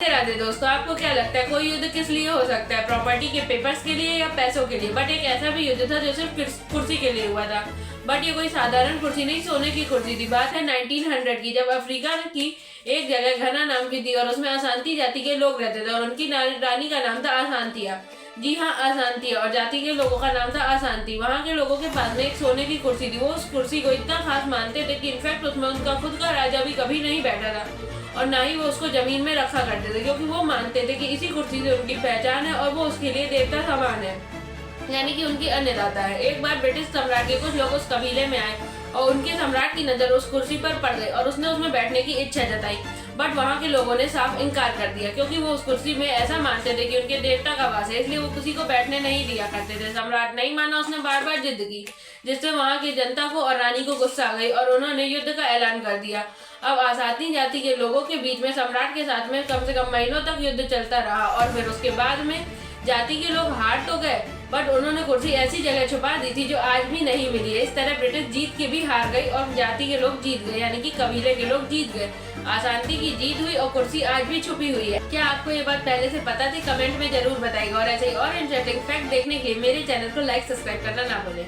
राधे दोस्तों, आपको क्या लगता है कोई युद्ध किस लिए हो सकता है? प्रॉपर्टी के पेपर्स के लिए या पैसों के लिए? बट एक ऐसा भी युद्ध था जो सिर्फ कुर्सी के लिए हुआ था। बट ये कोई साधारण कुर्सी नहीं, सोने की कुर्सी थी। बात है 1900 की, जब अफ्रीका की एक जगह घना नाम की थी और उसमें अशांति जाति के लोग रहते थे और उनकी रानी का नाम था अशांतिया। जी हाँ, अशांतिया। और जाति के लोगों का नाम था अशांति। वहाँ के लोगों के पास में एक सोने की कुर्सी थी। वो उस कुर्सी को इतना खास मानते थे कि इनफैक्ट उसमें उनका खुद का राजा भी कभी नहीं बैठा था और ना ही वो उसको जमीन में रखा करते थे, क्योंकि वो मानते थे कि इसी कुर्सी से उनकी पहचान है और वो उसके लिए देवता समान है, यानी कि उनकी अन्नदाता है। एक बार ब्रिटिश सम्राट के कुछ लोग उस कबीले में आए और उनके सम्राट की नजर उस कुर्सी पर पड़ गई और उसने उसमें बैठने की इच्छा जताई। बट वहाँ के लोगों ने साफ इनकार कर दिया, क्योंकि वो उस कुर्सी में ऐसा मानते थे कि उनके देवता का वास है, इसलिए वो किसी को बैठने नहीं दिया करते थे। सम्राट नहीं माना, उसने बार बार जिद की, जिससे वहाँ की जनता को और रानी को गुस्सा आ गई और उन्होंने युद्ध का ऐलान कर दिया। अब आसाती जाति के लोगों के बीच में सम्राट के साथ में कम से कम महीनों तक युद्ध चलता रहा और फिर उसके बाद में जाति के लोग हार तो गए, बट उन्होंने कुर्सी ऐसी जगह छुपा दी थी जो आज भी नहीं मिली है। इस तरह ब्रिटिश जीत के भी हार गई और जाति के लोग जीत गए, यानी कि कबीले के लोग जीत गए। अशांति की जीत हुई और कुर्सी आज भी छुपी हुई है। क्या आपको ये बात पहले से पता थी? कमेंट में जरूर बताइएगा और ऐसे ही और इंटरेस्टिंग फैक्ट देखने के लिए मेरे चैनल को लाइक सब्सक्राइब करना ना भूलें।